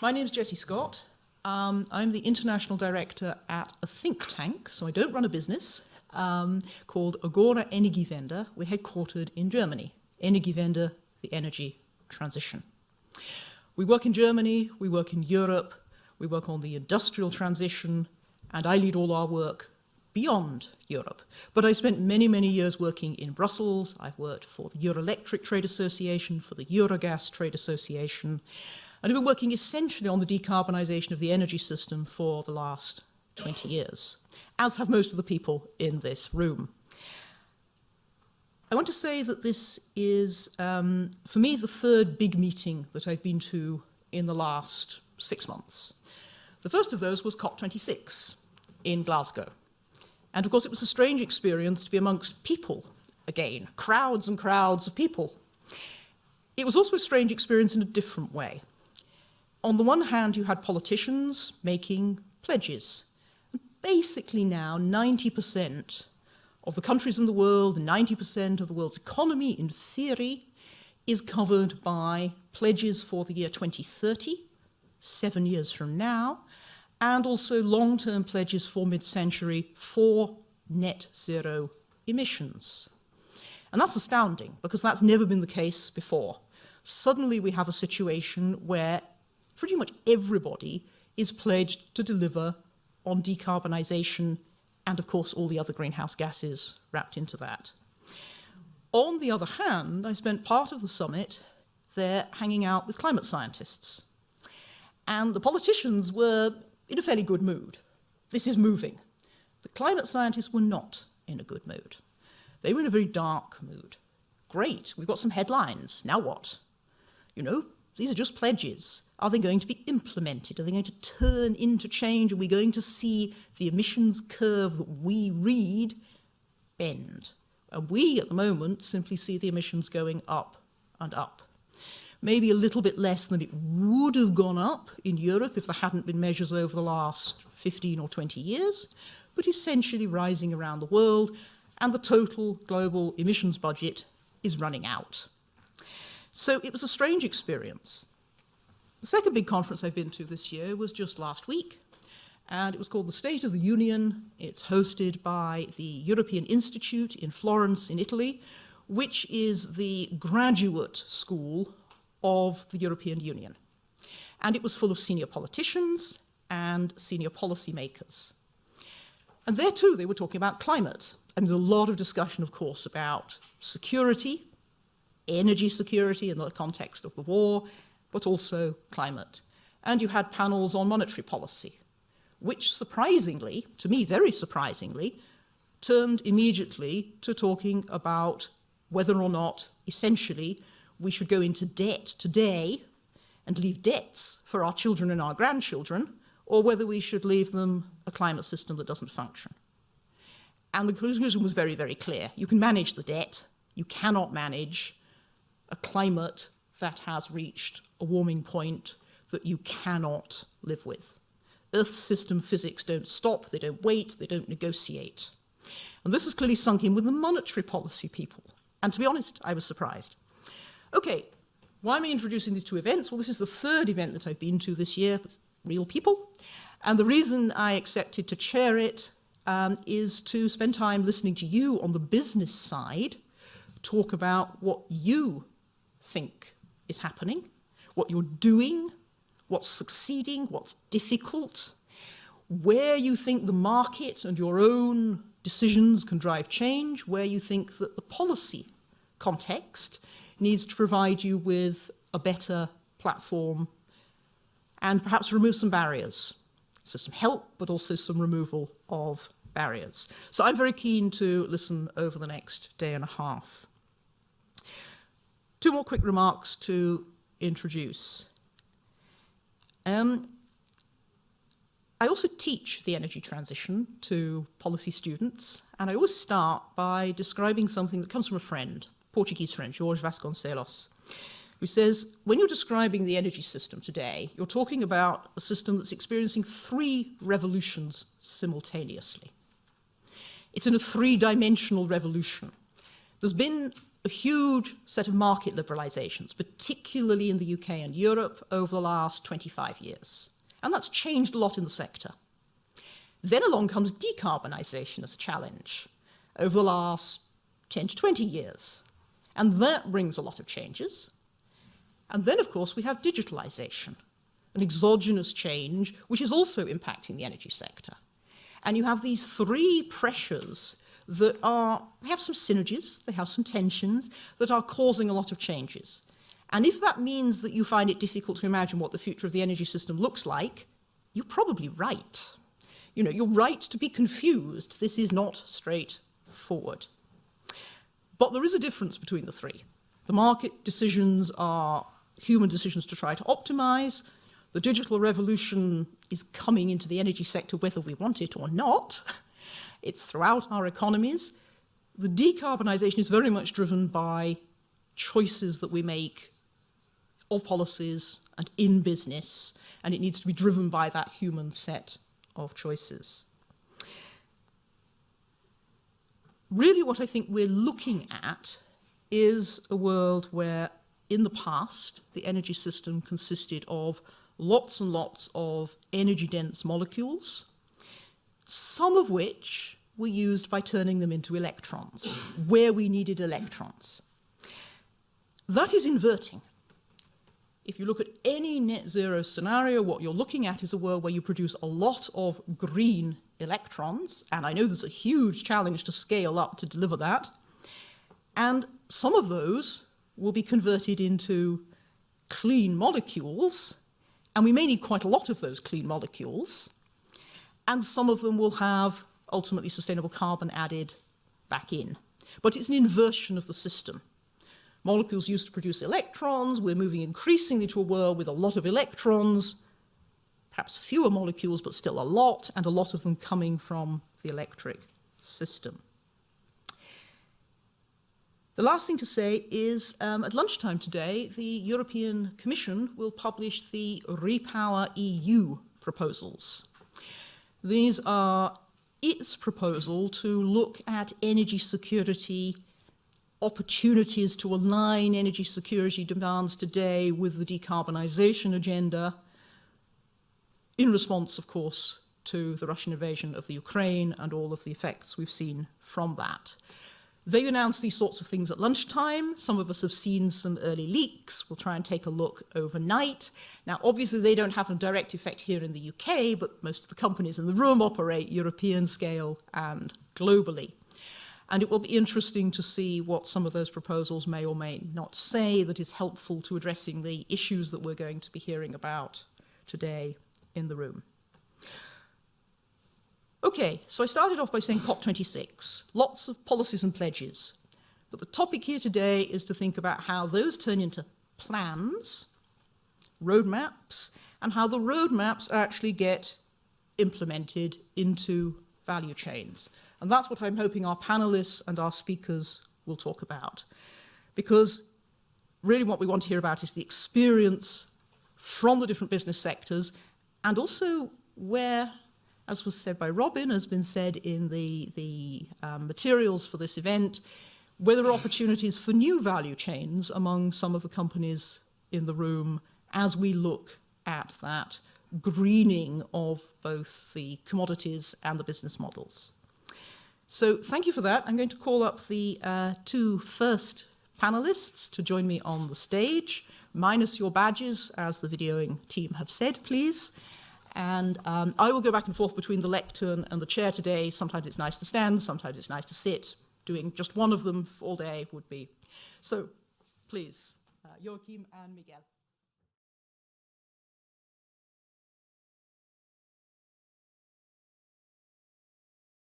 My name is Jessie Scott. I'm the international director at a think tank, so I don't run a business, called Agora Energiewende. We're headquartered in Germany. Energiewende, the energy transition. We work in Germany, we work in Europe, we work on the industrial transition, and I lead all our work beyond Europe. But I spent many, many years working in Brussels. I've worked for the Euroelectric Trade Association, for the Eurogas Trade Association, and I've been working essentially on the decarbonisation of the energy system for the last 20 years, as have most of the people in this room. I want to say that this is, for me, the third big meeting that I've been to in the last 6 months. The first of those was COP26 in Glasgow. And of course, it was a strange experience to be amongst people again, crowds and crowds of people. It was also a strange experience in a different way. On the one hand, you had politicians making pledges. Basically now, 90% of the countries in the world, 90% of the world's economy, in theory, is covered by pledges for the year 2030, 7 years from now, and also long-term pledges for mid-century for net zero emissions. And that's astounding, because that's never been the case before. Suddenly we have a situation where pretty much everybody is pledged to deliver on decarbonisation and, of course, all the other greenhouse gases wrapped into that. On the other hand, I spent part of the summit there hanging out with climate scientists. And the politicians were in a fairly good mood. This is moving. The climate scientists were not in a good mood. They were in a very dark mood. Great, we've got some headlines. Now what? You know, these are just pledges. Are they going to be implemented? Are they going to turn into change? Are we going to see the emissions curve that we read bend? And we, at the moment, simply see the emissions going up and up. Maybe a little bit less than it would have gone up in Europe if there hadn't been measures over the last 15 or 20 years, but essentially rising around the world, and the total global emissions budget is running out. So it was a strange experience. The second big conference I've been to this year was just last week, and it was called the State of the Union. It's hosted by the European Institute in Florence, in Italy, which is the graduate school of the European Union. And it was full of senior politicians and senior policymakers. And there too, they were talking about climate. And there's a lot of discussion, of course, about security, energy security in the context of the war, but also climate. And you had panels on monetary policy, which surprisingly, to me very surprisingly, turned immediately to talking about whether or not, essentially, we should go into debt today and leave debts for our children and our grandchildren, or whether we should leave them a climate system that doesn't function. And the conclusion was very, very clear. You can manage the debt. You cannot manage a climate that has reached a warming point that you cannot live with. Earth system physics don't stop, they don't wait, they don't negotiate. And this has clearly sunk in with the monetary policy people. And to be honest, I was surprised. Okay, why am I introducing these two events? Well, this is the third event that I've been to this year with real people. And the reason I accepted to chair it is to spend time listening to you on the business side, talk about what you think is happening, what you're doing, what's succeeding, what's difficult, where you think the market and your own decisions can drive change, where you think that the policy context needs to provide you with a better platform and perhaps remove some barriers. So some help, but also some removal of barriers. So I'm very keen to listen over the next day and a half. Two more quick remarks to introduce. I also teach the energy transition to policy students, and I always start by describing something that comes from a friend, Portuguese friend, Jorge Vasconcelos, who says, when you're describing the energy system today, you're talking about a system that's experiencing 3 revolutions simultaneously. It's in a 3-dimensional revolution. There's been a huge set of market liberalizations, particularly in the UK and Europe over the last 25 years. And that's changed a lot in the sector. Then along comes decarbonisation as a challenge over the last 10 to 20 years. And that brings a lot of changes. And then, of course, we have digitalisation, an exogenous change, which is also impacting the energy sector. And you have these three pressures that have some synergies, they have some tensions, that are causing a lot of changes. And if that means that you find it difficult to imagine what the future of the energy system looks like, you're probably right. You know, you're right to be confused. This is not straightforward. But there is a difference between the three. The market decisions are human decisions to try to optimize. The digital revolution is coming into the energy sector whether we want it or not. It's throughout our economies. The decarbonisation is very much driven by choices that we make of policies and in business, and it needs to be driven by that human set of choices. Really what I think we're looking at is a world where in the past the energy system consisted of lots and lots of energy-dense molecules, some of which were used by turning them into electrons, where we needed electrons. That is inverting. If you look at any net zero scenario, what you're looking at is a world where you produce a lot of green electrons, and I know there's a huge challenge to scale up to deliver that, and some of those will be converted into clean molecules, and we may need quite a lot of those clean molecules, and some of them will have ultimately sustainable carbon added back in. But it's an inversion of the system. Molecules used to produce electrons, we're moving increasingly to a world with a lot of electrons, perhaps fewer molecules, but still a lot, and a lot of them coming from the electric system. The last thing to say is at lunchtime today, the European Commission will publish the Repower EU proposals. These are its proposal to look at energy security opportunities to align energy security demands today with the decarbonisation agenda in response, of course, to the Russian invasion of the Ukraine and all of the effects we've seen from that. They announced these sorts of things at lunchtime. Some of us have seen some early leaks. We'll try and take a look overnight. Now, obviously, they don't have a direct effect here in the UK, but most of the companies in the room operate European scale and globally. And it will be interesting to see what some of those proposals may or may not say that is helpful to addressing the issues that we're going to be hearing about today in the room. Okay, so I started off by saying COP26, lots of policies and pledges. But the topic here today is to think about how those turn into plans, roadmaps, and how the roadmaps actually get implemented into value chains. And that's what I'm hoping our panelists and our speakers will talk about. Because really what we want to hear about is the experience from the different business sectors, and also where, as was said by Robin, has been said in the materials for this event, where there are opportunities for new value chains among some of the companies in the room as we look at that greening of both the commodities and the business models. So thank you for that. I'm going to call up the two first panelists to join me on the stage, minus your badges, as the videoing team have said, please. And I will go back and forth between the lectern and the chair today. Sometimes it's nice to stand, sometimes it's nice to sit. Doing just one of them all day would be. So please, Joachim and Miguel.